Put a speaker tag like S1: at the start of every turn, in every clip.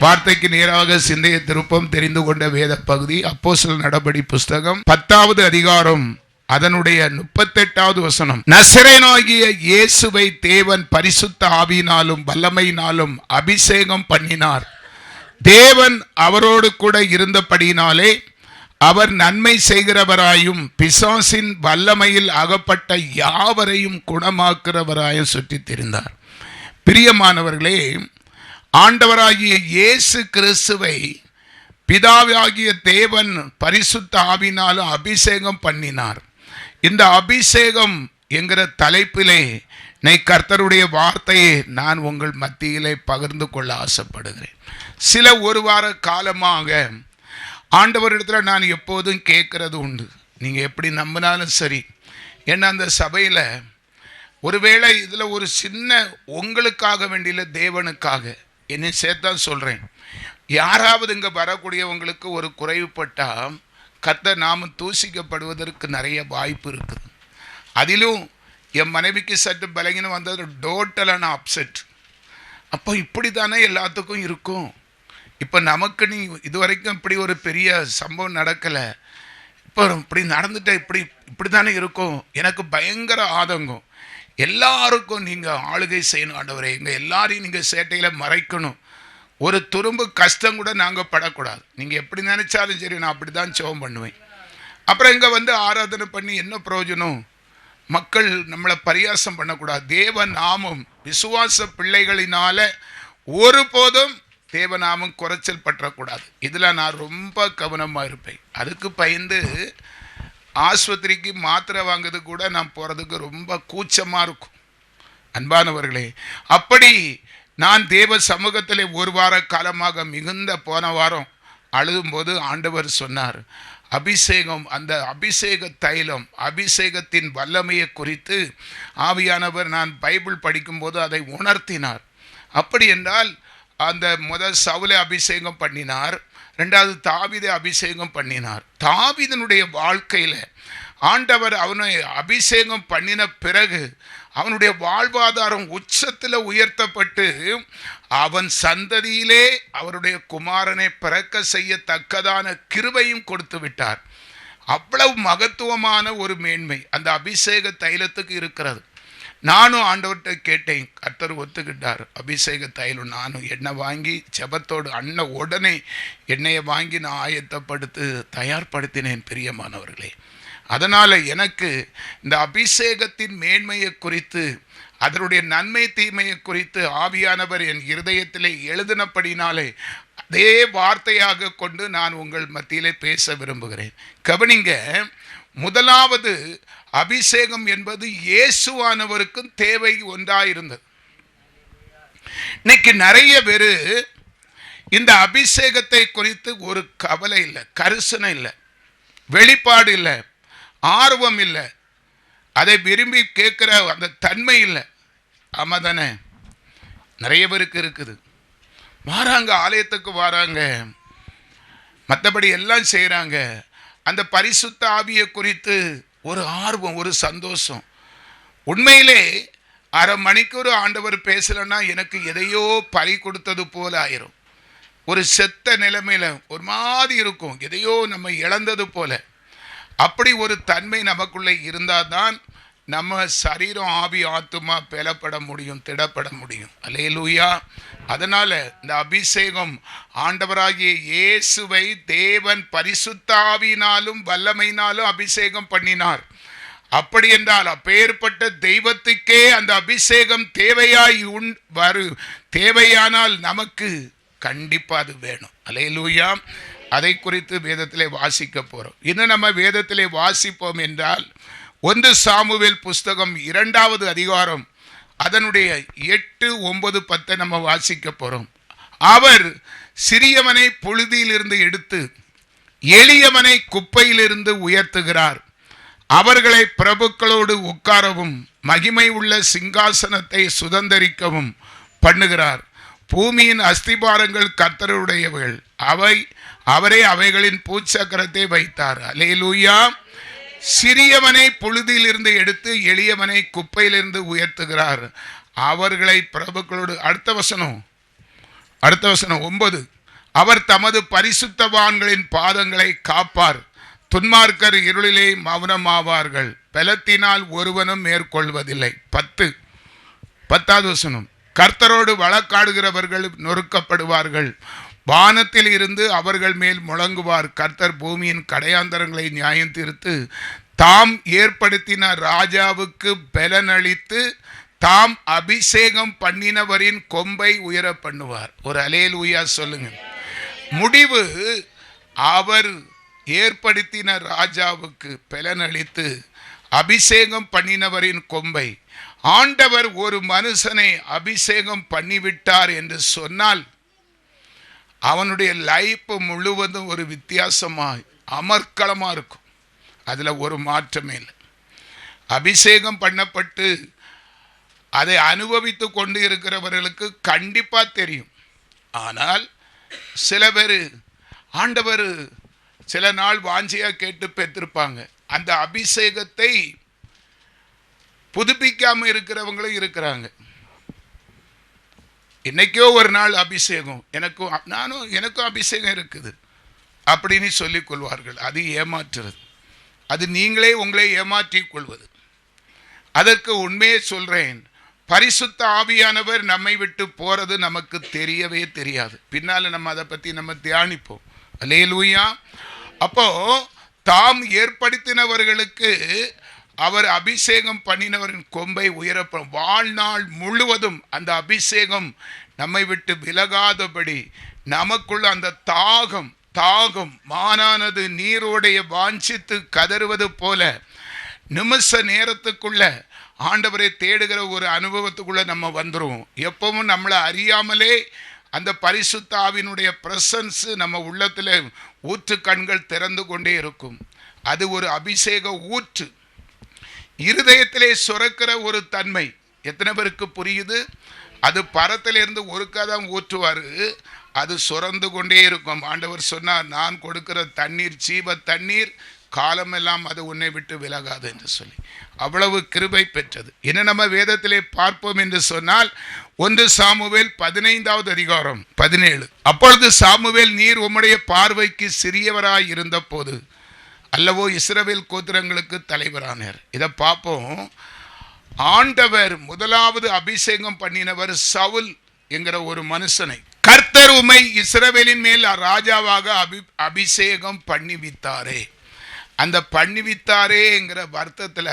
S1: வார்த்தைக்கு நேராக சிந்தைய திருப்பம் தெரிந்து கொண்ட வேத பகுதி அப்போஸ்தலர் நடபடி புஸ்தகம் 10வது அதிகாரம் அதனுடைய 38வது வசனம். நசரேயனாகிய இயேசுவை தேவன் பரிசுத்த ஆவியினாலும் வல்லமையினாலும் அபிஷேகம் பண்ணினார். தேவன் அவரோடு கூட இருந்தபடியினாலே அவர் நன்மை செய்கிறவராயும் பிசாசின் வல்லமையில் அகப்பட்ட யாவரையும் குணமாக்குறவராயும் சுற்றித் திரிந்தார். பிரியமானவர்களே, ஆண்டவராகிய இயேசு கிறிஸ்துவை பிதாவாகிய தேவன் பரிசுத்த ஆவியினாலும் அபிஷேகம் பண்ணினார். இந்த அபிஷேகம் என்கிற தலைப்பிலே கர்த்தருடைய வார்த்தையை நான் உங்கள் மத்தியிலே பகிர்ந்து கொள்ள ஆசைப்படுகிறேன். சில ஒரு வார காலமாக ஆண்டவரிடத்தில் நான் எப்போதும் கேட்கறது உண்டு. நீங்கள் எப்படி நம்பினாலும் சரி, ஏன்னா அந்த சபையில் ஒருவேளை இதில் ஒரு சின்ன உங்களுக்காக வேண்டிய தேவனுக்காக என்னை சேர்த்தான் சொல்கிறேன். யாராவது இங்கே வரக்கூடியவங்களுக்கு ஒரு குறைவுபட்டால் கர்த்தர் நாம தூசிக்கப்படுவதற்கு நிறைய வாய்ப்பு இருக்குது. அதிலும் என் மனைவிக்கு சற்று பலகீனம் வந்தது, டோட்டலான அப்செட். அப்போ இப்படி தானே எல்லாத்துக்கும் இருக்கும். இப்போ நமக்கு நீ இதுவரைக்கும் இப்படி ஒரு பெரிய சம்பவம் நடக்கலை, இப்போ இப்படி நடந்துட்ட இப்படி தானே இருக்கும். எனக்கு பயங்கர ஆதங்கம். எல்லாருக்கும் நீங்கள் ஆளுகை செய்யணும் ஆண்டவரே, எங்கள் எல்லாரையும் நீங்கள் சேட்டையில் மறைக்கணும். ஒரு துரும்பு கஷ்டம் கூட நாங்கள் படக்கூடாது. நீங்கள் எப்படி நினச்சாலும் சரி, நான் அப்படி தான் ஜெபம் பண்ணுவேன். அப்புறம் இங்கே வந்து ஆராதனை பண்ணி என்ன பிரயோஜனம்? மக்கள் நம்மளை பரியாசம் பண்ணக்கூடாது. தேவ நாமம் விசுவாச பிள்ளைகளினால ஒருபோதும் தேவநாமம் குறைச்சல் பற்றக்கூடாது. இதில் நான் ரொம்ப கவனமாக இருப்பேன். அதுக்கு பயந்து ஆஸ்பத்திரிக்கு மாத்திரை வாங்குறது கூட நான் போகிறதுக்கு ரொம்ப கூச்சமாக இருக்கும். அன்பானவர்களே, அப்படி நான் தேவ சமூகத்தில் ஒரு வார காலமாக மிகுந்த போன வாரம் அழுதும்போது ஆண்டவர் சொன்னார், அபிஷேகம், அந்த அபிஷேக தைலம், அபிஷேகத்தின் வல்லமையை குறித்து ஆவியானவர் நான் பைபிள் படிக்கும்போது அதை உணர்த்தினார். அப்படி என்றால் அந்த முதல் சவுலை அபிஷேகம் பண்ணினார், ரெண்டாவது தாவீதை அபிஷேகம் பண்ணினார். தாவீதனுடைய வாழ்க்கையில் ஆண்டவர் அவனை அபிஷேகம் பண்ணின பிறகு அவனுடைய வாழ்வாதாரம் உச்சத்தில் உயர்த்தப்பட்டு அவன் சந்ததியிலே அவருடைய குமாரனை பிறக்க செய்யத்தக்கதான கிருபையும் கொடுத்து விட்டார். அவ்வளவு மகத்துவமான ஒரு மேன்மை அந்த அபிஷேக தைலத்துக்கு இருக்கிறது. நானும் ஆண்டவர்கிட்ட கேட்டேன், கர்த்தர் ஒத்துக்கிட்டார். அபிஷேக தைலம் நானும் எண்ணெய் வாங்கி ஜெபத்தோடு உடனே எண்ணெயை வாங்கி நான் ஆயத்தப்படுத்தி தயார்படுத்தினேன். பிரியமானவர்களே, அதனால் எனக்கு இந்த அபிஷேகத்தின் மேன்மையை குறித்து, அதனுடைய நன்மை தீமையை குறித்து ஆவியானவர் என் இருதயத்திலே எழுதினபடினாலே அதே வார்த்தையாக கொண்டு நான் உங்கள் மத்தியிலே பேச விரும்புகிறேன். கவனிங்க, முதலாவது அபிஷேகம் என்பது இயேசுவானவருக்கும் தேவை ஒன்றாயிருந்தது. இன்னைக்கு நிறைய பேர் இந்த அபிஷேகத்தை குறித்து ஒரு கவலை இல்லை, கரிசனை இல்லை, வெளிப்பாடு இல்லை, ஆர்வம் இல்லை, அதை விரும்பி கேட்குற அந்த தன்மை இல்லை. ஆமாம் தானே? நிறைய பேருக்கு இருக்குது. வராங்க, ஆலயத்துக்கு வராங்க, மற்றபடி எல்லாம் செய்கிறாங்க. அந்த பரிசுத்த ஆவியை குறித்து ஒரு ஆர்வம், ஒரு சந்தோஷம். உண்மையிலே அரை மணிக்கூர் ஆண்டவர் பேசலைன்னா எனக்கு எதையோ பறி கொடுத்தது போல ஆயிரும். ஒரு செத்த நிலைமையில் ஒரு மாதிரி இருக்கும், எதையோ நம்ம இழந்தது போல. அப்படி ஒரு தன்மை நமக்குள்ளே இருந்தால் தான் நம்ம சரீரம், ஆவி, ஆத்துமா பெலப்பட முடியும், திடப்பட முடியும். அல்லேலூயா. அதனால் இந்த அபிஷேகம், ஆண்டவராகிய இயேசுவை தேவன் பரிசுத்த ஆவியினாலும் வல்லமையினாலும் அபிஷேகம் பண்ணினார். அப்படி என்றால் அப்பேற்பட்ட தெய்வத்துக்கே அந்த அபிஷேகம் தேவையானால் நமக்கு கண்டிப்பாக அது வேணும். அல்லேலூயா. அதை குறித்து வேதத்திலே வாசிக்க போகிறோம். இன்னும் நம்ம வேதத்திலே வாசிப்போம் என்றால் 1 சாமுவேல் புஸ்தகம் 2வது அதிகாரம் அதனுடைய 8, 9, 10 நம்ம வாசிக்க போகிறோம். அவர் சிறியவனை புழுதியிலிருந்து எடுத்து எளியவனை குப்பையிலிருந்து உயர்த்துகிறார். அவர்களை பிரபுக்களோடு உட்காரவும் மகிமை உள்ள சிங்காசனத்தை சுதந்தரிக்கவும் பண்ணுகிறார். பூமியின் அஸ்திபாரங்கள் கர்த்தருடையவர்கள், அவரே அவைகளின் பூச்சக்கரத்தை வைத்தார். அல்லேலூயா. சிறியவனை புழுதியிலிருந்து எடுத்து எளியவனை குப்பையிலிருந்து உயர்த்துகிறார். அவர்களை பிரபுக்களோடு, அடுத்த வசனம், அடுத்த வசனம் 9. அவர் தமது பரிசுத்தவான்களின் பாதங்களை காப்பார், துன்மார்க்கர் இருளிலே மௌனமாவார்கள், பலத்தினால் ஒருவனும் மேற்கொள்வதில்லை. 10வது வசனம். கர்த்தரோடு வழக்காடுகிறவர்கள் நொறுக்கப்படுவார்கள், வானத்தில் இருந்து அவர்கள் மேல் முழங்குவார். கர்த்தர் பூமியின் கடையாந்தரங்களை நியாயம் தீர்த்து தாம் ஏற்படுத்தின ராஜாவுக்கு பலனளித்து தாம் அபிஷேகம் பண்ணினவரின் கொம்பை உயர பண்ணுவார். ஒரு அல்லேலூயா சொல்லுங்க. முடிவு, அவர் ஏற்படுத்தின ராஜாவுக்கு பலனளித்து அபிஷேகம் பண்ணினவரின் கொம்பை. ஆண்டவர் ஒரு மனுஷனை அபிஷேகம் பண்ணிவிட்டார் என்று சொன்னால் அவனுடைய லைஃப் முழுவதும் ஒரு வித்தியாசமாய் அமர்க்களமாக இருக்கும். அதில் ஒரு மாற்றமே இல்லை. அபிஷேகம் பண்ணப்பட்டு அதை அனுபவித்து கொண்டு இருக்கிறவர்களுக்கு கண்டிப்பாக தெரியும். ஆனால் சில பேர் ஆண்டவர் சில நாள் வாஞ்சியாக கேட்டு பெற்றிருப்பாங்க. அந்த அபிஷேகத்தை புதுப்பிக்காமல் இருக்கிறவங்களும் இருக்கிறாங்க. இன்னைக்கோ ஒரு நாள் அபிஷேகம், எனக்கும் அபிஷேகம் இருக்குது அப்படின்னு சொல்லிக் கொள்வார்கள். அது ஏமாற்றுறது. அது நீங்களே உங்களை ஏமாற்றிக் கொள்வது. அதற்கு உண்மையை சொல்றேன், பரிசுத்த ஆவியானவர் நம்மை விட்டு போறது நமக்கு தெரியவே தெரியாது. பின்னால நம்ம அதை பத்தி நம்ம தியானிப்போம். அல்லேலூயா. அப்போ தாம் ஏற்படுத்தினவர்களுக்கு அவர் அபிஷேகம் பண்ணினவரின் கொம்பை உயரப்படும். வாழ்நாள் முழுவதும் அந்த அபிஷேகம் நம்மை விட்டு விலகாதபடி நமக்குள்ள அந்த தாகம் மானானது நீரோடைய வாஞ்சித்து கதறுவது போல நிமிஷ நேரத்துக்குள்ள ஆண்டவரை தேடுகிற ஒரு அனுபவத்துக்குள்ள நம்ம வந்துருவோம். எப்பவும் நம்மளை அறியாமலே அந்த பரிசுத்த ஆவியினுடைய பிரசன்ஸ் நம்ம உள்ளத்தில் ஊற்று கண்கள் திறந்து கொண்டே இருக்கும். அது ஒரு அபிஷேக ஊற்று, இருதயத்திலே சுரக்கிற ஒரு தன்மை. எத்தனை பேருக்கு புரியுது? அது பரத்திலிருந்து ஒருக்காதான் ஊற்றுவார், அது சுரந்து கொண்டே இருக்கும். ஆண்டவர் சொன்னார், நான் கொடுக்கிற தண்ணீர் ஜீவ தண்ணீர், காலமெல்லாம் அது உன்னை விட்டு விலகாது என்று சொல்லி. அவ்வளவு கிருபை பெற்றது. என்ன நம்ம வேதத்திலே பார்ப்போம் என்று சொன்னால் 1 சாமுவேல் 15வது அதிகாரம் 17. அப்பொழுது சாமுவேல், நீர் உம்முடைய பார்வைக்கு சிறியவராய் இருந்த போது அல்லவோ இஸ்ரவேல் கோத்திரங்களுக்கு தலைவரானார். இதை பார்ப்போம். ஆண்டவர் முதலாவது அபிஷேகம் பண்ணினவர் சவுல் என்கிற ஒரு மனுஷனை. கர்த்தர் உம்மை இஸ்ரவேலின் மேல் ராஜாவாக அபிஷேகம் பண்ணிவித்தாரே. அந்த பண்ணிவித்தாரேங்கிற அர்த்தத்தில்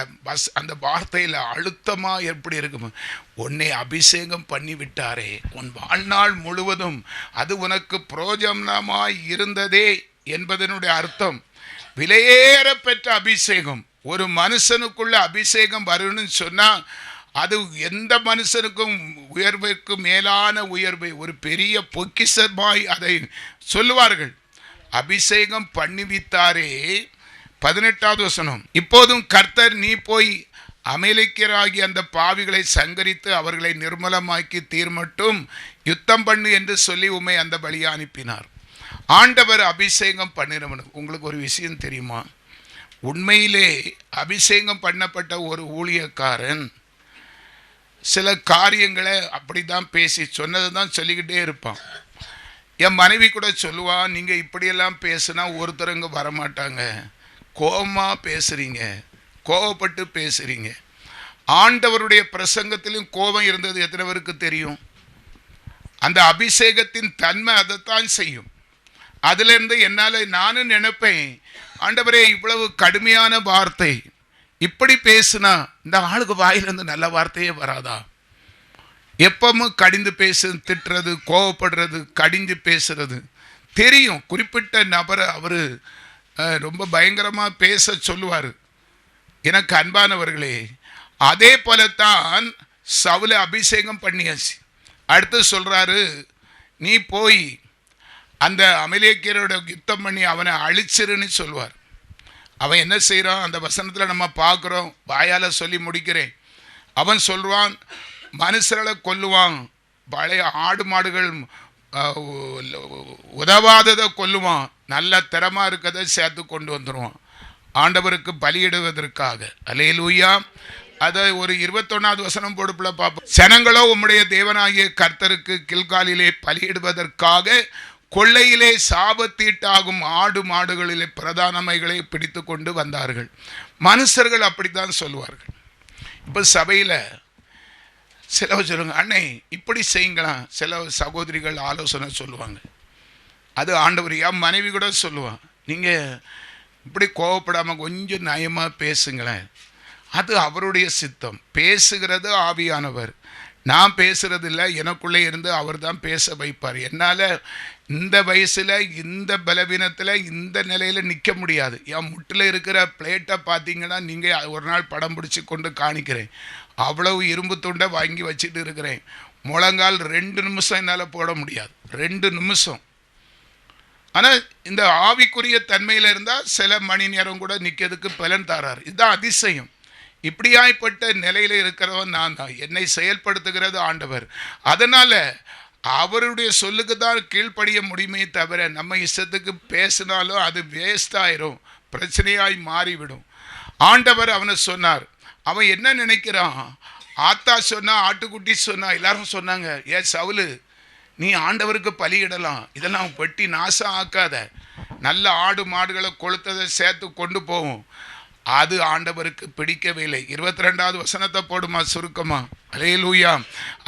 S1: அந்த வார்த்தையில் அழுத்தமாக எப்படி இருக்கும்? உன்னை அபிஷேகம் பண்ணிவிட்டாரே, உன் வாழ்நாள் முழுவதும் அது உனக்கு பிரயோஜனமாய் இருந்ததே என்பதனுடைய அர்த்தம். விலையேற பெற்ற அபிஷேகம். ஒரு மனுஷனுக்குள்ள அபிஷேகம் வரணும்னு சொன்னால் அது எந்த மனுஷனுக்கும் உயர்வுக்கு மேலான உயர்வை, ஒரு பெரிய பொக்கிஷமாய் அதை சொல்லுவார்கள். அபிஷேகம் பண்ணிவித்தாரே. 18வது வசனம். இப்போதும் கர்த்தர், நீ போய் அமலேக்கியராகி அந்த பாவிகளை சங்கரித்து அவர்களை நிர்மலமாக்கி தீர்மட்டும் யுத்தம் பண்ணு என்று சொல்லி உம்மை அந்த வழியை அனுப்பினார். ஆண்டவர் அபிஷேகம் பண்ணினவனு. உங்களுக்கு ஒரு விஷயம் தெரியுமா? உண்மையிலே அபிஷேகம் பண்ணப்பட்ட ஒரு ஊழியக்காரன் சில காரியங்களை அப்படிதான் பேசி சொன்னது தான் சொல்லிக்கிட்டே இருப்பான். என் மனைவி கூட சொல்லுவான், நீங்கள் இப்படியெல்லாம் பேசுனா ஒருத்தருங்க வரமாட்டாங்க, கோபமாக பேசுகிறீங்க, கோபப்பட்டு பேசுகிறீங்க. ஆண்டவருடைய பிரசங்கத்திலும் கோபம் இருந்தது எத்தனை பேருக்கு தெரியும்? அந்த அபிஷேகத்தின் தன்மை அதைத்தான் செய்யும். அதிலிருந்து என்னால் நானும் நினைப்பேன், ஆண்டவரே இவ்வளவு கடுமையான வார்த்தை இப்படி பேசுனா இந்த ஆளுக்கு வாயிலிருந்து நல்ல வார்த்தையே வராதா? எப்பவும் கடிந்து திட்டுறது, கோவப்படுறது, கடிஞ்சு பேசுறது தெரியும். குறிப்பிட்ட நபரை அவர் ரொம்ப பயங்கரமாக பேச சொல்லுவார். எனக்கு அன்பானவர்களே, அதே போலத்தான் சவுலை அபிஷேகம் பண்ணியாச்சு. அடுத்து சொல்கிறாரு, நீ போய் அந்த அமலேக்கியரோட யுத்தம் பண்ணி அவனை அழிச்சிருன்னு சொல்லுவார். அவன் என்ன செய்கிறான்? அந்த வசனத்தில் நம்ம பார்க்குறோம். வாயால் சொல்லி முடிக்கிறேன். அவன் சொல்லுவான், மனுஷர்களை கொல்லுவான், பழைய ஆடு மாடுகள் உதவாததை கொல்லுவான், நல்ல திறமாக இருக்கிறத சேர்த்து கொண்டு வந்துடுவான் ஆண்டவருக்கு பலியிடுவதற்காக. அல்லேலூயா. அதை ஒரு 21வது வசனம் போடுப்புல பார்ப்போம். ஜனங்களோ உம்முடைய தேவனாகிய கர்த்தருக்கு கில்காலிலே பலியிடுவதற்காக கொள்ளையிலே சாபத்தீட்டாகும் ஆடு மாடுகளிலே பிரதானமைகளை பிடித்து கொண்டு வந்தார்கள். மனுஷர்கள் அப்படித்தான் சொல்லுவார்கள். இப்போ சபையில் சிலவர் சொல்லுவாங்க, அண்ணே இப்படி செய்யுங்களாம். சில சகோதரிகள் ஆலோசனை சொல்லுவாங்க. அது ஆண்டவரையா மனைவி கூட சொல்லுவான், நீங்கள் இப்படி கோவப்படாமல் கொஞ்சம் நயமாக பேசுங்களேன். அது அவருடைய சித்தம். பேசுகிறது ஆவியானவர், நான் பேசுறது இல்லை. எனக்குள்ளே இருந்து அவர் தான் பேச வைப்பார். என்னால் இந்த வயசில் இந்த பலவீனத்தில் இந்த நிலையில் நிற்க முடியாது. என் முட்டில் இருக்கிற பிளேட்டை பார்த்தீங்கன்னா நீங்கள் ஒரு நாள் படம் பிடிச்சி கொண்டு காணிக்கிறேன். அவ்வளவு இரும்பு துண்டை வாங்கி வச்சுட்டு இருக்கிறேன். முழங்கால் 2 நிமிஷம் என்னால் போட முடியாது, 2 நிமிஷம். ஆனால் இந்த ஆவிக்குரிய தன்மையில் இருந்தால் சில மணி நேரம் கூட நிற்கிறதுக்கு பலன் தரார். இதுதான் அதிசயம். இப்படியாய்ப்பட்ட நிலையில் இருக்கிறவன் நான் தான். என்னை செயல்படுத்துகிறது ஆண்டவர். அதனால் அவருடைய சொல்லுக்கு தான் கீழ்ப்படிய முடியுமே தவிர நம்ம இஷ்டத்துக்கு பேசினாலும் அது வேஸ்ட் ஆயிரும், பிரச்சனையாய் மாறிவிடும். ஆண்டவர் அவனை சொன்னார். அவன் என்ன நினைக்கிறான்? ஆத்தா சொன்னா, ஆட்டுக்குட்டி சொன்னா, எல்லாரும் சொன்னாங்க, ஏன் சவுலு நீ ஆண்டவருக்கு பலியிடலாம், இதெல்லாம் வெட்டி நாசம் ஆக்காத, நல்ல ஆடு மாடுகளை கொளுத்ததை சேர்த்து கொண்டு போவோம். அது ஆண்டவருக்கு பிடிக்கவில்லை. 22வது வசனத்தை போடுமா சுருக்கமா. அல்லேலூயா.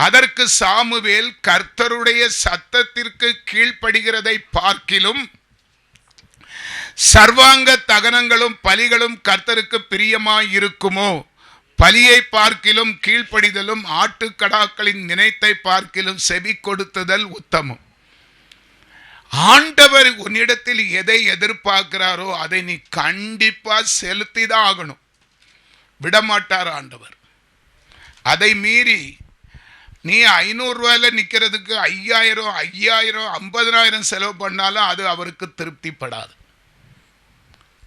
S1: அதற்கு சாமுவேல், கர்த்தருடைய சத்தத்திற்கு கீழ்ப்படுகிறதை பார்க்கிலும் சர்வாங்க தகனங்களும் பலிகளும் கர்த்தருக்கு பிரியமாய் இருக்குமோ? பலியை பார்க்கிலும் கீழ்ப்படிதலும் ஆட்டுக்கடாக்களின் நினைத்தை பார்க்கிலும் செவி கொடுத்துதல் உத்தமம். ஆண்டவர் உன்னிடத்தில் எதை எதிர்பார்க்கிறாரோ அதை நீ கண்டிப்பா செலுத்திதான் ஆகணும். விடமாட்டார் ஆண்டவர். அதை மீறி நீ 500 ரூபாயில நிக்கிறதுக்கு 5000 50,000 செலவு பண்ணாலும் அது அவருக்கு திருப்திப்படாது.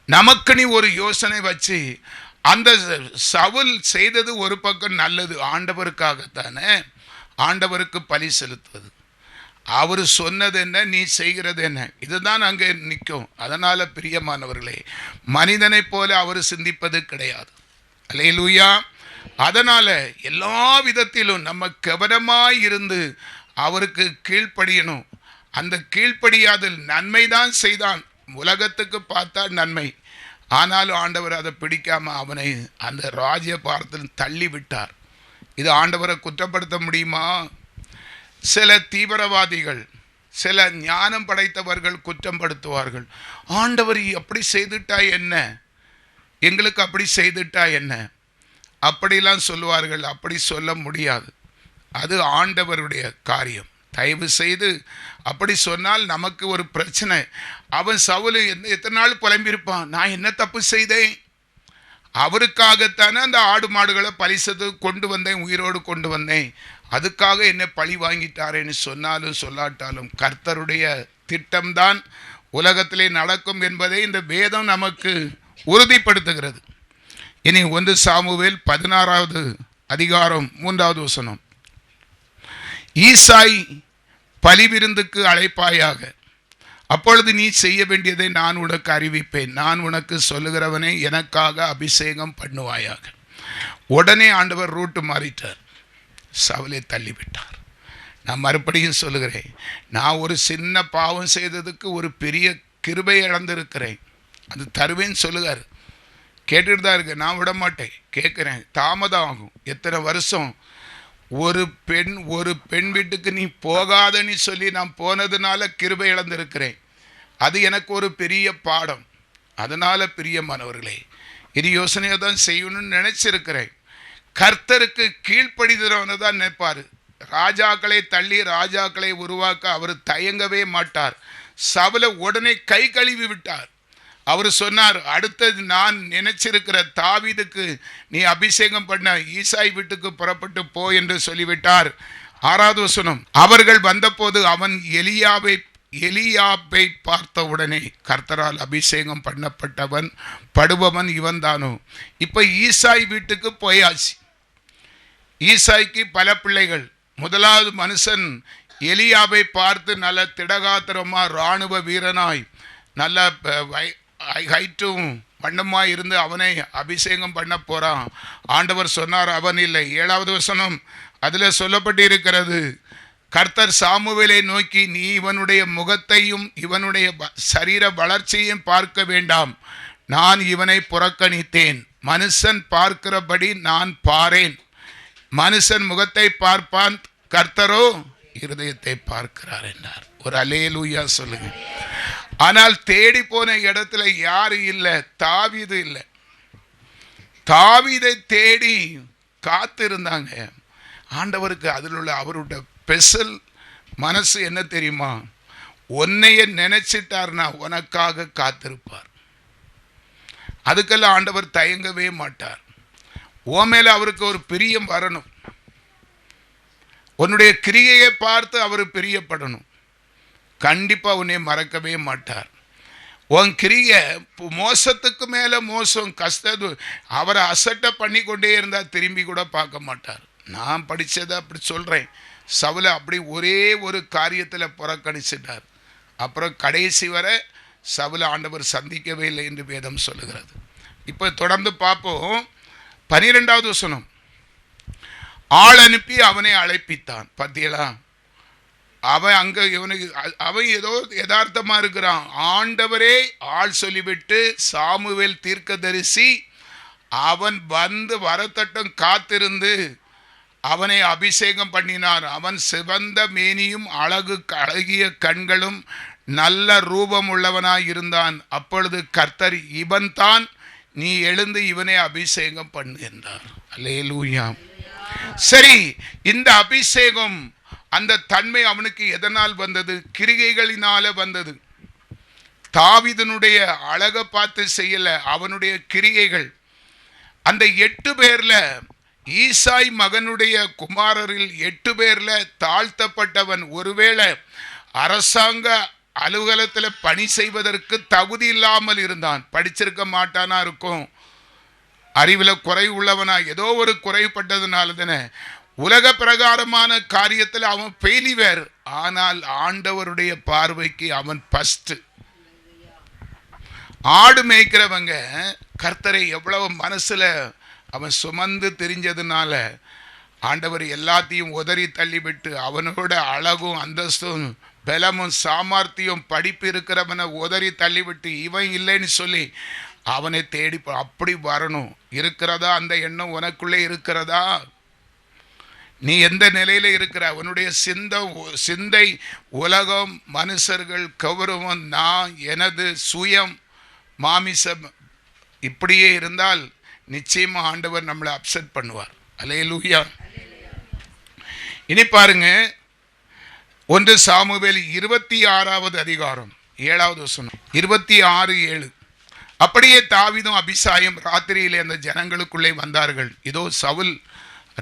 S1: நமக்கு நீ ஒரு யோசனை வச்சு, அந்த சவுல் செய்தது ஒரு பக்கம் நல்லது, ஆண்டவருக்காகத்தானே, ஆண்டவருக்கு பலி செலுத்துவது. அவர் சொன்னது என்ன, நீ செய்கிறது என்ன, இதுதான் அங்கே நிற்கும். அதனால பிரியமானவர்களே, மனிதனை போல அவர் சிந்திப்பது கிடையாது. அல்லேலூயா. அதனால எல்லா விதத்திலும் நம்ம கவனமாய் இருந்து அவருக்கு கீழ்ப்படியணும். அந்த கீழ்ப்படியாதல் நன்மைதான் செய்தான், உலகத்துக்கு பார்த்தா நன்மை. ஆனாலும் ஆண்டவர் அதை பிடிக்காம அவனை அந்த ராஜ்ய பாரத்தில் தள்ளி விட்டார். இது ஆண்டவரை குற்றப்படுத்த முடியுமா? சில தீவிரவாதிகள், சில ஞானம் படைத்தவர்கள் குற்றம் படுத்துவார்கள். ஆண்டவர் அப்படி செய்துட்டா என்ன, எங்களுக்கு அப்படி செய்துட்டா என்ன, அப்படிலாம் சொல்லுவார்கள். அப்படி சொல்ல முடியாது. அது ஆண்டவருடைய காரியம். தயவு செய்து அப்படி சொன்னால் நமக்கு ஒரு பிரச்சனை. அவன் சவுல் எத்தனை நாள் புலம்பியிருப்பான், நான் என்ன தப்பு செய்தேன்? அவருக்காகத்தானே அந்த ஆடு மாடுகளை பரிசத்து கொண்டு வந்தேன், உயிரோடு கொண்டு வந்தேன், அதுக்காக என்னை பழி வாங்கிட்டாரேன்னு சொன்னாலும் சொல்லாட்டாலும் கர்த்தருடைய திட்டம்தான் உலகத்திலே நடக்கும் என்பதை இந்த வேதம் நமக்கு உறுதிப்படுத்துகிறது. இனி 1 சாமுவேல் 16வது அதிகாரம் 3வது வசனம். ஈசாய் பலிவிருந்துக்கு அழைப்பாயாக, அப்பொழுது நீ செய்ய வேண்டியதை நான் உனக்கு அறிவிப்பேன், நான் உனக்கு சொல்லுகிறவனை எனக்காக அபிஷேகம் பண்ணுவாயாக. உடனே ஆண்டவர் ரூட்டு மாறிட்டார், சவுலை தள்ளிவிட்டார். நான் மறுபடியும் சொல்லுகிறேன், நான் ஒரு சின்ன பாவம் செய்ததுக்கு ஒரு பெரிய கிருபை இழந்திருக்கிறேன். அது தருவேன்னு சொல்லுகார், கேட்டுட்டு தான் இருக்கு. நான் விட மாட்டேன், கேட்குறேன். தாமதம் ஆகும். எத்தனை வருஷம் ஒரு பெண் வீட்டுக்கு நீ போகாதன்னு சொல்லி நான் போனதுனால கிருபை இழந்திருக்கிறேன். அது எனக்கு ஒரு பெரிய பாடம். அதனால பிரியமானவர்களே, இது யோசனையை தான் செய்யணும்னு நினைச்சிருக்கிறேன். கர்த்தருக்கு கீழ்ப்படிதவனை தான் நினைப்பார். ராஜாக்களை தள்ளி ராஜாக்களை உருவாக்க அவர் தயங்கவே மாட்டார். சவுலை உடனே கை கழுவி விட்டார். அவர் சொன்னார், அடுத்தது நான் நினைச்சிருக்கிற தாவீதுக்கு நீ அபிஷேகம் பண்ண ஈசாய் வீட்டுக்கு புறப்பட்டு போ என்று சொல்லிவிட்டார். 6வது வசனம். அவர்கள் வந்தபோது அவன் எலியாபை பார்த்தவுடனே, கர்த்தரால் அபிஷேகம் பண்ணப்பட்டவன் படுபவன் இவன் தானோ. இப்போ ஈசாய் வீட்டுக்கு போயாச்சு. ஈசாய்க்கு பல பிள்ளைகள். முதலாவது மனுஷன் எலியாபை பார்த்து நல்ல திடகாத்திரமா இராணுவ வீரனாய், நல்ல ஹைட்டும் வண்ணமா இருந்து அவனை அபிஷேகம் பண்ண போறான். ஆண்டவர் சொன்னார், அவன் இல்லை. 7வது வசனம் அதில் சொல்லப்பட்டு இருக்கிறது, கர்த்தர் சாமுவேலை நோக்கி, நீ இவனுடைய முகத்தையும் இவனுடைய சரீர வளர்ச்சியையும் பார்க்க வேண்டாம், நான் இவனை புறக்கணித்தேன். மனுஷன் பார்க்கிறபடி நான் பாரேன். மனுஷன் முகத்தை பார்ப்பான், கர்த்தரோ இருதயத்தை பார்க்கிறார் என்றார். ஒரு அல்லேலூயா சொல்லுங்க. ஆனால் தேடி போன இடத்துல யாரு இல்லை? தாவீது இல்லை. தாவீதை தேடி காத்திருந்தாங்க. ஆண்டவருக்கு அதில் உள்ள அவருடைய ஸ்பெஷல் மனசு என்ன தெரியுமா? உன்னைய நினைச்சிட்டார்னா உனக்காக காத்திருப்பார். அதுக்கெல்லாம் ஆண்டவர் தயங்கவே மாட்டார். உன் மேல அவருக்கு ஒரு பிரியம் வரணும். உன்னுடைய கிரியையை பார்த்து அவர் பிரியப்படணும். கண்டிப்பா உன்னை மறக்கவே மாட்டார். உன் கிரியை மோசத்துக்கு மேல மோசம், கஷ்டம், அவரை அசட்டை பண்ணி கொண்டே இருந்தா திரும்பி கூட பார்க்க மாட்டார். நான் படிச்சதை அப்படி சொல்றேன். சவுலை அப்படி ஒரே ஒரு காரியத்தில் புறக்கணிச்சிட்டார். அப்புறம் கடைசி வரை சவுலை ஆண்டவர் சந்திக்கவே இல்லை என்று வேதம் சொல்லுகிறது. இப்போ தொடர்ந்து பார்ப்போம். 12வது வசனம், ஆள் அனுப்பி அவனை அழைப்பித்தான். பார்த்தீங்களா? அவன் அங்க இவனுக்கு அவன் ஏதோ யதார்த்தமா இருக்கிறான். ஆண்டவரே ஆள் சொல்லிவிட்டு சாமுவேல் தீர்க்கதரிசி அவன் வந்து வரத்தட்டும் காத்திருந்து அவனை அபிஷேகம் பண்ணினார். அவன் சிவந்த மேனியும் அழகிய கண்களும் நல்ல ரூபம் உள்ளவனாய் இருந்தான். அப்பொழுது கர்த்தர், இவன் தான், நீ எழுந்து இவனை அபிஷேகம் பண்ணு என்றார். அல்லேலூயா. சரி, இந்த அபிஷேகம், அந்த தன்மை அவனுக்கு எதனால் வந்தது? கிரிகைகளினால வந்தது. தாவீதுனுடைய அழகை பார்த்து செய்யல, அவனுடைய கிரிகைகள். அந்த 8 பேர்ல ஈசாய் மகனுடைய குமாரரில் 8 பேர்ல தாழ்த்தப்பட்டவன். ஒருவேளை அரசாங்க அலுவலகத்தில் பணி செய்வதற்கு தகுதி இல்லாமல் இருந்தான். படிச்சிருக்க மாட்டானா இருக்கும், அறிவில் குறை உள்ளவனா, ஏதோ ஒரு குறைப்பட்டதுனால தானே. உலக பிரகாரமான காரியத்தில் அவன் ஃபெயிலியர். ஆனால் ஆண்டவருடைய பார்வைக்கு அவன் ஃபர்ஸ்ட். ஆடு மேய்க்கிறவங்க கர்த்தரை எவ்வளவு மனசுல அவன் சுமந்து தெரிஞ்சதுனால ஆண்டவர் எல்லாத்தையும் உதறி தள்ளிவிட்டு அவனோட அழகும் அந்தஸ்தும் பலமும் சாமர்த்தியம் படிப்பு இருக்கிறவனை உதறி தள்ளிவிட்டு இவன் இல்லைன்னு சொல்லி அவனை தேடி அப்படி வரணும். இருக்கிறதா அந்த எண்ணம் உனக்குள்ளே இருக்கிறதா? நீ எந்த நிலையில இருக்கிற? உன்னுடைய சிந்தை உலகம், மனுஷர்கள், கௌரவம், நான், எனது, சுயம், மாமிசம் இப்படியே இருந்தால் நிச்சயமா ஆண்டவர் நம்மளை அப்செட் பண்ணுவார். அல்லேலூயா. இனி பாருங்க, 1 சாமுவேல் 26வது அதிகாரம் 7வது வசனம், 26:7. அப்படியே தாவீதும் அபிசாயும் ராத்திரியிலே அந்த ஜனங்களுக்குள்ளே வந்தார்கள். இதோ சவுல்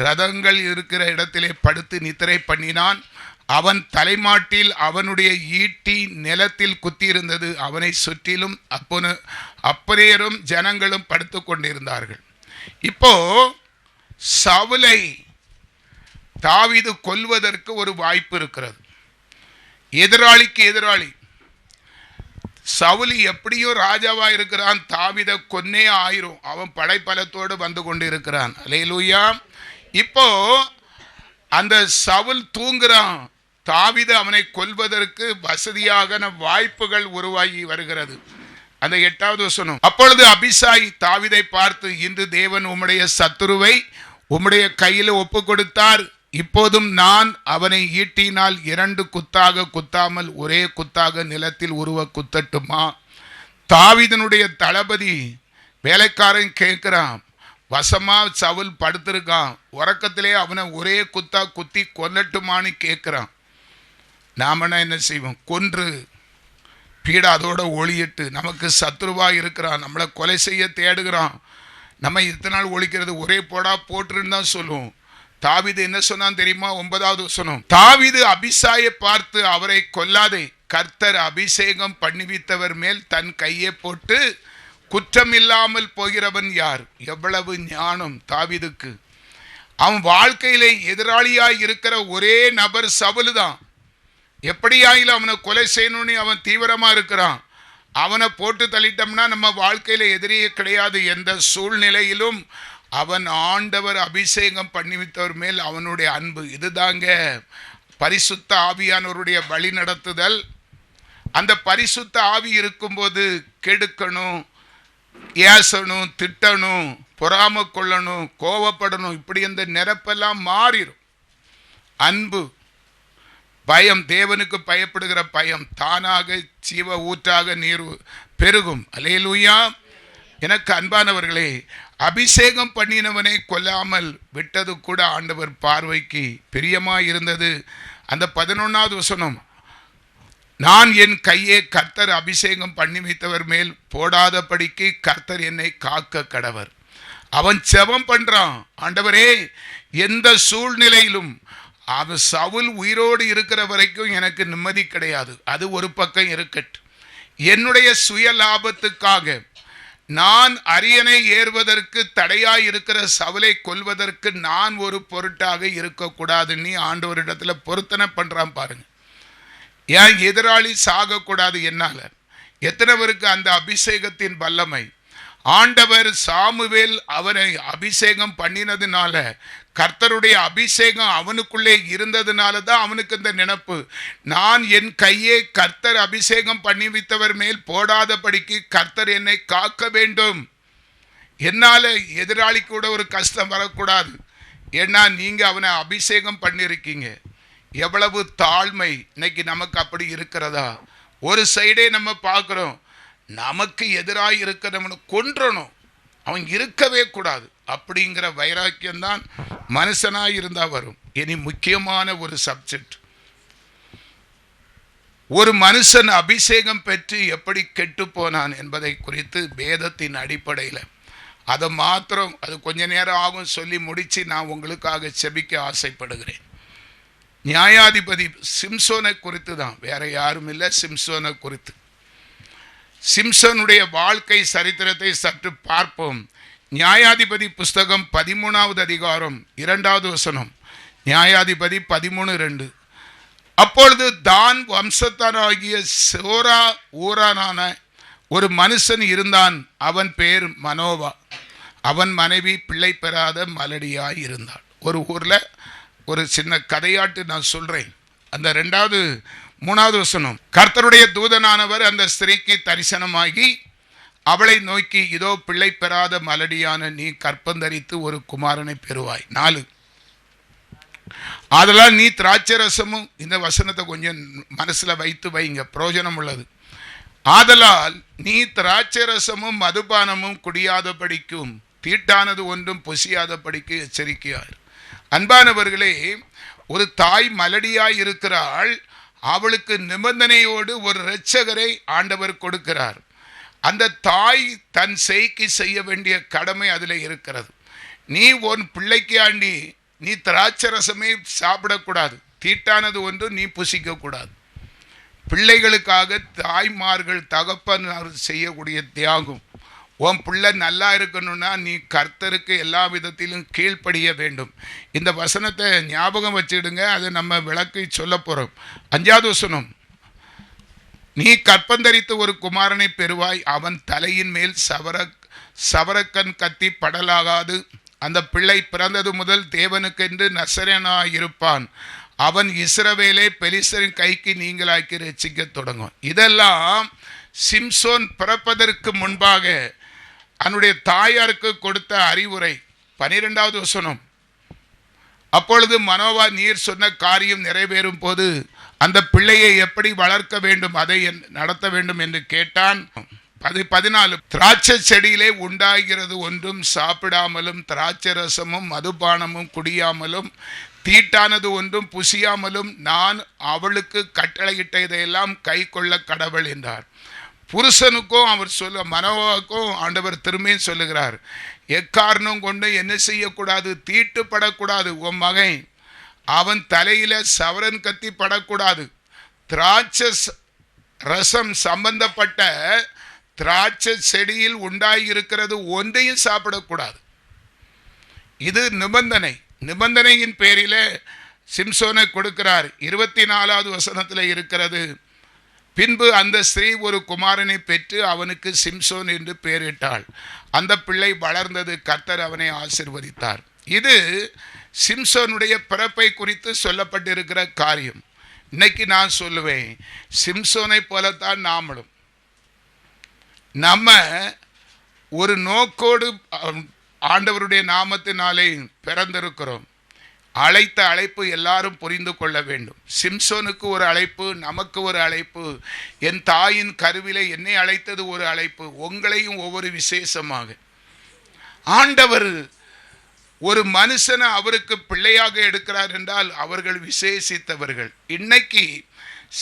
S1: ரதங்கள் இருக்கிற இடத்திலே படுத்து நித்திரை பண்ணினான். அவன் தலைமாட்டில் அவனுடைய ஈட்டி நிலத்தில் குத்தியிருந்தது. அவனை சுற்றிலும் அப்பனேரும் ஜனங்களும் படுத்து கொண்டிருந்தார்கள். இப்போ சவுலை தாவீது கொல்வதற்கு ஒரு வாய்ப்பு இருக்கிறது. எதிராளிக்கு எதிராளி. சவுல் எப்படியும் ராஜாவா இருக்கிறான், தாவீதை கொன்னே ஆயிரும். அவன் படைப்பலத்தோடு வந்து கொண்டிருக்கிறான். அல்லேலூயா. இப்போ அந்த சவுல் தூங்குறான். தாவீது அவனை கொல்வதற்கு வசதியாக வாய்ப்புகள் உருவாகி வருகிறது. அந்த 8வது வசனம், அப்பொழுது அபிசாய் தாவீதை பார்த்து, இன்று தேவன் உம்முடைய சத்துருவை உம்முடைய கையில் ஒப்பு கொடுத்தார். இப்போதும் நான் அவனை ஈட்டினால் 2 குத்தாக குத்தாமல் ஒரே குத்தாக நிலத்தில் உருவ குத்தட்டுமா? தாவீதனுடைய தளபதி வேலைக்காரன் கேட்கிறான். வசமா சவுல் படுத்திருக்கான். உறக்கத்திலே அவனை ஒரே குத்தா குத்தி கொல்லட்டுமான்னு கேட்கிறான். நாமனா என்ன செய்வோம்? கொன்று பீடா அதோட ஒளியிட்டு, நமக்கு சத்ருவா இருக்கிறான், நம்மளை கொலை செய்ய தேடுகிறான், நம்ம இத்தனை நாள் ஒழிக்கிறது, ஒரே போடா போட்டுருன்னு தான் சொல்லுவோம். தாவீது என்ன சொன்னான் தெரியுமா? 9வது வசனம், தாவீது அபிசாயை பார்த்து, அவரை கொல்லாதே, கர்த்தர் அபிஷேகம் பண்ணிவித்தவர் மேல் தன் கையை போட்டு குற்றம் இல்லாமல் போகிறவன் யார்? எவ்வளவு ஞானம் தாவீதுக்கு! அவன் வாழ்க்கையிலே எதிராளியாய் இருக்கிற ஒரே நபர் சவுல் தான். எப்படியாயிலும் அவனை கொலை செய்யணும்னு அவன் தீவிரமா இருக்கிறான். அவனை போட்டு தள்ளிட்டோம்னா நம்ம வாழ்க்கையில எதிரியே கிடையாது. எந்த சூழ்நிலையிலும் அவன் ஆண்டவர் அபிஷேகம் பண்ணி வைத்தவர் மேல் அவனுடைய அன்பு. இதுதாங்க பரிசுத்த ஆவியானவருடைய வழி நடத்துதல். அந்த பரிசுத்த ஆவி இருக்கும்போது கெடுக்கணும், ஏசணும், திட்டணும், பொறாம கொள்ளணும், கோவப்படணும், இப்படி அந்த நிரப்பெல்லாம் மாறிடும். அன்பு, பயம், தேவனுக்கு பயப்படுகிற பயம் தானாக ஜீவ ஊற்றாக நீர் பெருகும். அல்லேலூயா. எனக்கு அன்பானவர்களே, அபிஷேகம் பண்ணினவனை கொல்லாமல் விட்டது கூட ஆண்டவர் பார்வைக்கு பிரியமாய் இருந்தது. அந்த 11வது வசனம், நான் என் கையை கர்த்தர் அபிஷேகம் பண்ணி வைத்தவர் மேல் போடாதபடிக்கு கர்த்தர் என்னை காக்க கடவர். அவன் செபம் பண்றான், ஆண்டவரே எந்த சூழ்நிலையிலும் அவன் சவுல் உயிரோடு இருக்கிற வரைக்கும் எனக்கு நிம்மதி கிடையாது. அது ஒரு பக்கம் இருக்கட்டும். என்னுடைய சுய லாபத்துக்காக நான் அரியணை ஏறுவதற்கு தடையாய் இருக்கிற சவுலை கொல்வதற்கு நான் ஒரு பொருட்டாக இருக்கக்கூடாது. நீ ஆண்டவரிடத்துல பொருத்தனை பண்றான் பாருங்க. ஏன் எதிராளி சாகக்கூடாது என்னால? எத்தனை பேருக்கு அந்த அபிஷேகத்தின் வல்லமை? ஆண்டவர் சாமுவேல் அவனை அபிஷேகம் பண்ணினதுனால, கர்த்தருடைய அபிஷேகம் அவனுக்குள்ளே இருந்ததுனால தான் அவனுக்கு இந்த நினைப்பு, நான் என் கையை கர்த்தர் அபிஷேகம் பண்ணி வைத்தவர் மேல் போடாதபடிக்கு கர்த்தர் என்னை காக்க வேண்டும். என்னால எதிராளி கூட ஒரு கஷ்டம் வரக்கூடாது. ஏன்னா நீங்க அவனை அபிஷேகம் பண்ணிருக்கீங்க. எவ்வளவு தாழ்மை இன்னைக்கு நமக்கு அப்படி இருக்கிறதா? ஒரு சைடே நம்ம பார்க்கிறோம், நமக்கு எதிராக இருக்கிறவனை கொன்றணும், அவன் இருக்கவே கூடாது அப்படிங்கிற வைராக்கியம் தான் மனுஷனாய் இருந்தா வரும். இனி முக்கியமான ஒரு சப்ஜெக்ட், ஒரு மனுஷன் அபிஷேகம் பெற்று எப்படி கெட்டு போனான் என்பதை குறித்து வேதத்தின் அடிப்படையில் அதை மாத்திரம், அது கொஞ்ச நேரம் ஆகும் சொல்லி முடிச்சு நான் உங்களுக்காக செபிக்க ஆசைப்படுகிறேன். நியாயாதிபதி சிம்சோனை குறித்து தான், வேற யாரும் இல்லை, சிம்சோனை குறித்து. சிம்சோனுடைய வாழ்க்கை சரித்திரத்தை சற்று பார்ப்போம். நியாயாதிபதி புஸ்தகம் 13வது அதிகாரம் 2வது வசனம். நியாயாதிபதி 13:2. அப்பொழுது தான் வம்சத்தாராகிய சோரா ஊரானான ஒரு மனுஷன் இருந்தான். அவன் பேர் மனோவா. அவன் மனைவி பிள்ளை பெறாத மலடியாய் இருந்தாள். ஒரு ஊரில் ஒரு சின்ன கதையாட்டு நான் சொல்றேன். அந்த 3வது வசனம், கர்த்தருடைய தூதனானவர் அந்த ஸ்திரீக்கு தரிசனமாகி அவளை நோக்கி, இதோ பிள்ளை பெறாத மலடியான நீ கற்பந்தரித்து ஒரு குமாரனை பெறுவாய். 4, அதெல்லாம் நீ திராட்சரசமும், இந்த வசனத்தை கொஞ்சம் மனசுல வைத்து வைங்க, பிரயோஜனம் உள்ளது. ஆதலால் நீ திராட்சரசமும் மதுபானமும் குடியாதபடிக்கும் தீட்டானது ஒன்றும் புசியாதபடிக்கு எச்சரிக்கையார். அன்பானவர்களே, ஒரு தாய் மலடியாய் இருக்கிறாள். அவளுக்கு நிபந்தனையோடு ஒரு இரட்சகரை ஆண்டவர் கொடுக்கிறார். அந்த தாய் தன் செய்கி செய்ய வேண்டிய கடமை அதில் இருக்கிறது. நீ உன் பிள்ளைக்கு ஆண்டி நீ திராட்சரசமே சாப்பிடக்கூடாது, தீட்டானது ஒன்று நீ புசிக்க கூடாது. பிள்ளைகளுக்காக தாய்மார்கள் தகப்பனார் செய்யக்கூடிய தியாகம். உன் பிள்ளை நல்லா இருக்கணும்னா நீ கர்த்தருக்கு எல்லா விதத்திலும் கீழ்ப்படிய வேண்டும். இந்த வசனத்தை ஞாபகம் வச்சுடுங்க, அதை நம்ம விளக்கி சொல்ல போறோம். 5வது வசனம், நீ கற்பந்தரித்து ஒரு குமாரனை பெறுவாய். அவன் தலையின் மேல் சவரக்கன் கத்தி படலாகாது. அந்த பிள்ளை பிறந்தது முதல் தேவனுக்கென்று நசரேயனாயிருப்பான். அவன் இஸ்ரவேலை பெலிஸ்தரின் கைக்கு நீங்களாக்கி ரட்சிக்க தொடங்கும். இதெல்லாம் சிம்சோன் பிறப்பதற்கு முன்பாக அவனுடைய தாயாருக்கு கொடுத்த அறிவுரை. 12வது வசனம், அப்பொழுது மனோவா நீர் சொன்ன காரியம் நிறைவேறும் போது அந்த பிள்ளையை எப்படி வளர்க்க வேண்டும், அதை நடத்த வேண்டும் என்று கேட்டான். 14, திராட்சை செடியிலே உண்டாகிறது ஒன்றும் சாப்பிடாமலும் திராட்சரசமும் மதுபானமும் குடியாமலும் தீட்டானது ஒன்றும் புசியாமலும் நான் அவளுக்கு கட்டளையிட்டதையெல்லாம் கை கொள்ள கடவுள் என்றார். புருஷனுக்கும் அவர் மனோவாவுக்கும் ஆண்டவர் திரும்பியும் சொல்லுகிறார், எக்காரணம் கொண்டு என்ன செய்யக்கூடாது, தீட்டுப்படக்கூடாது. உன் மகன் அவன் தலையில சவரன் கத்தி படக்கூடாது. திராட்சை ரசம் சம்பந்தப்பட்ட திராட்சை செடியில் உண்டாயிருக்கிறது ஒன்றையும் சாப்பிடக்கூடாது. இது நிபந்தனை. நிபந்தனையின் பேரில் சிம்சோனை கொடுக்கிறார். 24வது வசனத்தில் இருக்கிறது, பின்பு அந்த ஸ்திரீ ஒரு குமாரனை பெற்று அவனுக்கு சிம்சோன் என்று பெயரிட்டாள். அந்த பிள்ளை வளர்ந்தது, கர்த்தர் அவனை ஆசீர்வதித்தார். இது சிம்சோனுடைய பிறப்பை குறித்து சொல்லப்பட்டிருக்கிற காரியம். இன்னைக்கு நான் சொல்லுவேன், சிம்சோனை போலத்தான் நாமளும் நம்ம ஒரு நோக்கோடு ஆண்டவருடைய நாமத்தினாலே பிறந்திருக்கிறோம். அழைத்த அழைப்பு எல்லாரும் புரிந்து கொள்ள வேண்டும். சிம்சோனுக்கு ஒரு அழைப்பு, நமக்கு ஒரு அழைப்பு. என் தாயின் கருவிலே என்னை அழைத்தது ஒரு அழைப்பு, உங்களையும் ஒவ்வொரு விசேஷமாக. ஆண்டவர் ஒரு மனுஷனை அவருக்கு பிள்ளையாக எடுக்கிறார் என்றால் அவர்கள் விசேஷித்தவர்கள். இன்னைக்கு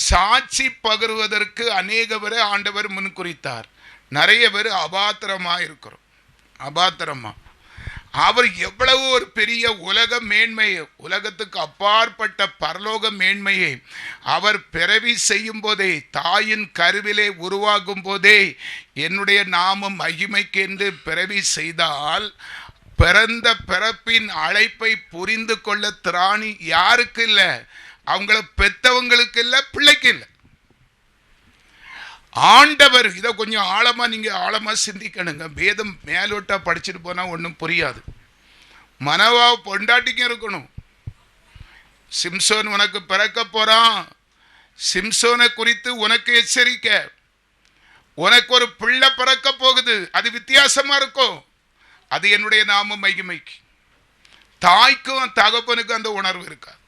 S1: சாட்சி பகிர்வதற்கு அநேக பேரை ஆண்டவர் முன்குறித்தார். நிறைய பேர் அபாத்திரமா இருக்கிறோம். அபாத்திரமா அவர் எவ்வளவு ஒரு பெரிய உலக மேன்மையை, உலகத்துக்கு அப்பாற்பட்ட பரலோக மேன்மையை அவர் பிறவி செய்யும் போதே, தாயின் கருவிலே உருவாகும் போதே என்னுடைய நாமம் மகிமைக்கு என்று பிறவி செய்தால், பிறந்த பிறப்பின் அழைப்பை புரிந்து கொள்ள திராணி யாருக்கு இல்லை? அவங்கள பெத்தவங்களுக்கு இல்லை, பிள்ளைக்கு இல்லை. ஆண்டவர் இதை கொஞ்சம் ஆழமாக சிந்திக்கணுங்க. வேதம் மேலோட்டா படிச்சுட்டு போனால் ஒன்றும் புரியாது. மனவா பொண்டாட்டிக்கும் இருக்கணும். சிம்சோன் உனக்கு பிறக்க போறான், சிம்சோனை குறித்து உனக்கு எச்சரிக்கை. உனக்கு ஒரு பிள்ளை பிறக்க போகுது, அது வித்தியாசமா இருக்கும். அது என்னுடைய நாம மகிமைக்கு. தாய்க்கும் தகப்பனுக்கும் அந்த உணர்வு இருக்காது.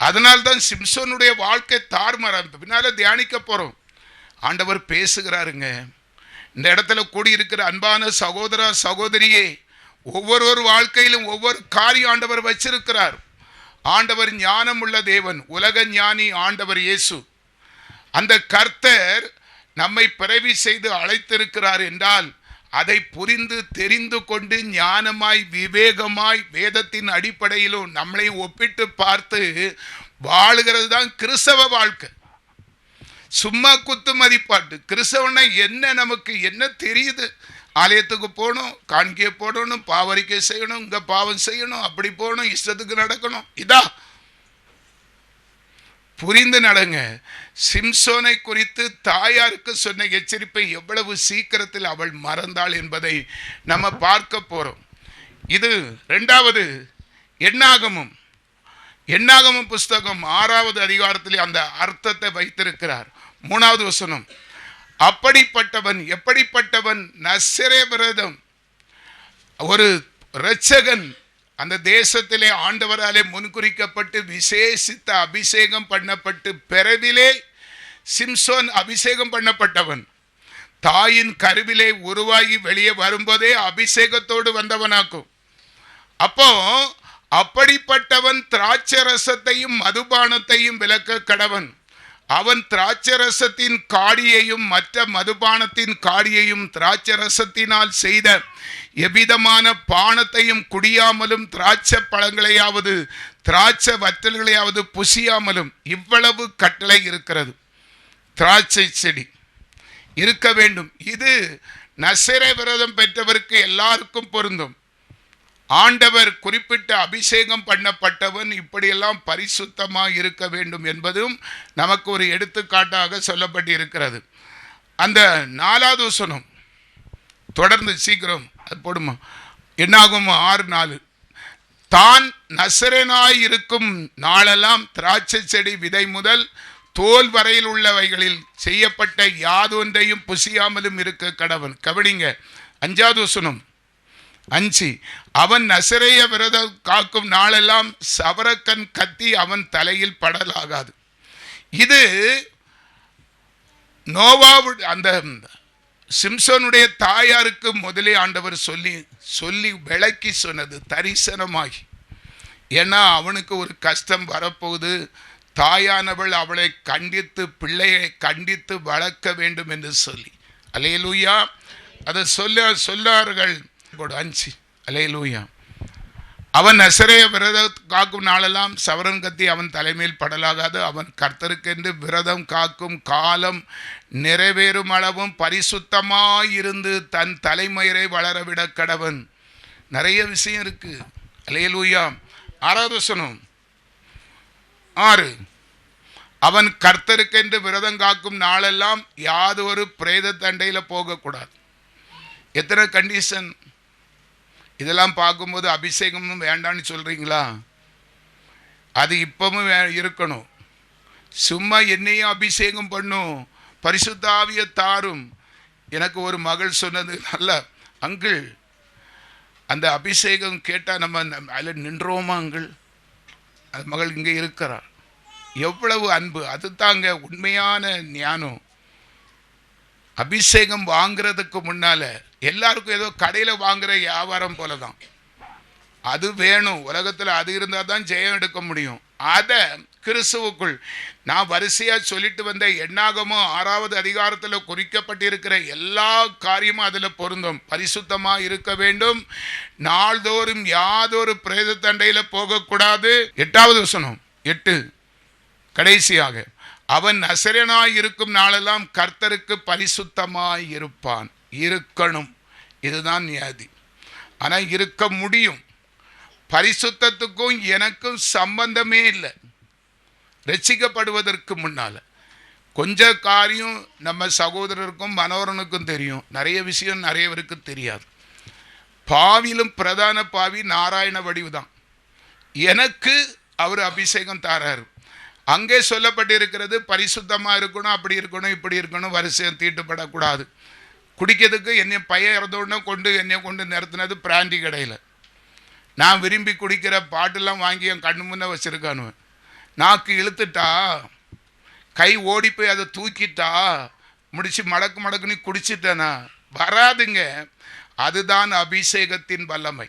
S1: அதனால்தான் சிம்சோனுடைய வாழ்க்கை தாறுமாறாக. பின்னால தியானிக்க போறோம். ஆண்டவர் பேசுகிறாருங்க. இந்த இடத்துல கூடியிருக்கிற அன்பான சகோதர சகோதரியே, ஒவ்வொரு வாழ்க்கையிலும் ஒவ்வொரு காரியம் ஆண்டவர் வச்சிருக்கிறார். ஆண்டவர் ஞானம் உள்ள தேவன், உலக ஞானி ஆண்டவர் இயேசு. அந்த கர்த்தர் நம்மை பிறவி செய்து அழைத்திருக்கிறார் என்றால் அதை புரிந்து தெரிந்து கொண்டு ஞானமாய் விவேகமாய் வேதத்தின் அடிப்படையிலும் நம்மளையும் ஒப்பிட்டு பார்த்து வாழுகிறது தான் கிறிஸ்தவ வாழ்க்கை. சும்மா குத்து மதிப்பாட்டு கிறிஸ்தவனை என்ன, நமக்கு என்ன தெரியுது? ஆலயத்துக்கு போகணும், காணிக்கை போடணும், பாவரிக்கை செய்யணும், இங்க பாவம் செய்யணும், அப்படி போகணும், இஷ்டத்துக்கு நடக்கணும். இதா புரிந்து நடங்க. சிம்சோனை குறித்து தாயாருக்கு சொன்ன எச்சரிப்பை எவ்வளவு சீக்கிரத்தில் அவள் மறந்தாள் என்பதை நம்ம பார்க்க போறோம். இது 2வது எண்ணாகமம் புஸ்தகம் 6வது அதிகாரத்தில் அந்த அர்த்தத்தை வைத்திருக்கிறார். 3வது வசனம், அப்படிப்பட்டவன் எப்படிப்பட்டவன்? நசரே விரதம், ஒரு இரட்சகன் அந்த தேசத்திலே ஆண்டவராலே முன்குறிக்கப்பட்டு விசேஷித்த அபிஷேகம் பண்ணப்பட்டு பிறவிலே சிம்சோன் அபிஷேகம் பண்ணப்பட்டவன். தாயின் கருவிலே உருவாகி வெளியே வரும்போதே அபிஷேகத்தோடு வந்தவனாக்கும். அப்போ அப்படிப்பட்டவன் திராட்சரசத்தையும் மதுபானத்தையும் விலக்க கடவன். அவன் திராட்சரசத்தின் காடியையும் மற்ற மதுபானத்தின் காடியையும் திராட்சரசத்தினால் செய்த எவ்விதமான பானத்தையும் குடியாமலும் திராட்சை பழங்களையாவது திராட்சை வற்றல்களையாவது புசியாமலும். இவ்வளவு கட்டளை இருக்கிறது. திராட்சை செடி இருக்க வேண்டும். இது நசரே விரதம் பெற்றவருக்கு எல்லாருக்கும் பொருந்தும். ஆண்டவர் குறிப்பிட்ட அபிஷேகம் பண்ணப்பட்டவன் இப்படியெல்லாம் பரிசுத்தமாக இருக்க வேண்டும் என்பதும் நமக்கு ஒரு எடுத்துக்காட்டாக சொல்லப்பட்டு இருக்கிறது. அந்த 4வது வசனம் தொடர்ந்து சீக்கிரம் அது போடுமா, என்னாகும் 6:4, தான் நசரேனாய் இருக்கும் நாளெல்லாம் திராட்சை செடி விதை முதல் தோல் வரையில் உள்ளவைகளில் செய்யப்பட்ட யாதொன்றையும் புசியாமலும் இருக்க கடவன். கவனிங்க, 5வது வசனம் 5, அவன் நசரேய விரதம் காக்கும் நாளெல்லாம் சவரக்கன் கத்தி அவன் தலையில் படலாகாது. இது நோவாவு அந்த சிம்சோனுடைய தாயாருக்கு முதலே ஆண்டவர் சொல்லி விளக்கி சொன்னது தரிசனமாகி. ஏன்னா அவனுக்கு ஒரு கஷ்டம் வரப்போகுது. தாயானவள் அவளை கண்டித்து பிள்ளையை கண்டித்து வளர்க்க வேண்டும் என்று சொல்லி. அல்லேலூயா. அதை சொல்லார்கள் 5. அல்லேலூயா. அவன் நசரேய விரதம் காக்கும் நாளெல்லாம் சவரன் கத்தி அவன் தலைமையில் படலாகாது. அவன் கர்த்தருக்கென்று விரதம் காக்கும் காலம் நிறைவேறும் அளவும் பரிசுத்தமாயிருந்து தன் தலைமயிரை வளரவிட கடவன். நிறைய விஷயம் இருக்கு. அல்லேலூயா. 6வது வசனம் 6, அவன் கர்த்தருக்கென்று விரதம் காக்கும் நாளெல்லாம் யாதொரு பிரேத தண்டையில போகக்கூடாது. எத்தனை கண்டிஷன்! இதெல்லாம் பார்க்கும்போது அபிஷேகமும் வேண்டான்னு சொல்றீங்களா? அது இப்பவும் இருக்கணும். சும்மா என்னையும் அபிஷேகம் பண்ணும், பரிசுத்த ஆவியை தாரும். எனக்கு ஒரு மகள் சொன்னது, நல்ல அங்கிள், அந்த அபிஷேகம் கேட்டால் நம்ம அதில் நின்றோமா அங்கிள்? அந்த மகள் இங்கே இருக்கிறார். எவ்வளவு அன்பு! அது தாங்க உண்மையான ஞானம். அபிஷேகம் வாங்கிறதுக்கு முன்னால எல்லாருக்கும் ஏதோ கடையில் வாங்குற வியாபாரம் போல தான். அது வேணும். உலகத்தில் அது இருந்தால் தான் ஜெயம் எடுக்க முடியும். அதை கிறிஸ்துவுக்குள் நான் வரிசையா சொல்லிட்டு வந்த எண்ணாகமோ 6வது அதிகாரத்தில் குறிக்கப்பட்டிருக்கிற எல்லா காரியமும் அதில் பொருந்தும். பரிசுத்தமா இருக்க வேண்டும், நாள்தோறும் யாதொரு பிரேத தண்டையில போகக்கூடாது. 8வது வசனம் 8 கடைசியாக, அவன் நசரேயனாய் இருக்கும் நாளெல்லாம் கர்த்தருக்கு பரிசுத்தமாய் இருப்பான். இருக்கணும், இதுதான் நியாதி. ஆனால் இருக்க முடியும். பரிசுத்தத்துக்கும் எனக்கும் சம்பந்தமே இல்லை. ரட்சிக்கப்படுவதற்கு முன்னால கொஞ்ச காரியம் நம்ம சகோதரருக்கும் மனோரனுக்கும் தெரியும், நிறைய விஷயம் நிறையவருக்கு தெரியாது. பாவிலும் பிரதான பாவி நாராயண வடிவு தான். எனக்கு அவர் அபிஷேகம் தாராரு. அங்கே சொல்லப்பட்டிருக்கிறது பரிசுத்தமாக இருக்கணும், அப்படி இருக்கணும், இப்படி இருக்கணும், வரிசையம் தீட்டுப்படக்கூடாது. குடிக்கிறதுக்கு என்னை பையன் இறந்தோடனே என்னை கொண்டு நிறுத்தினது பிராண்டி கடையில். நான் விரும்பி குடிக்கிற பாட்டெல்லாம் வாங்கி என் கண்ணு முன்னே வச்சுருக்கானு. நாக்கு இழுத்துட்டா, கை ஓடி போய் அதை தூக்கிட்டா, முடிச்சு மடக்குன்னு குடிச்சிட்டேனா வராதுங்க. அதுதான் அபிஷேகத்தின் வல்லமை.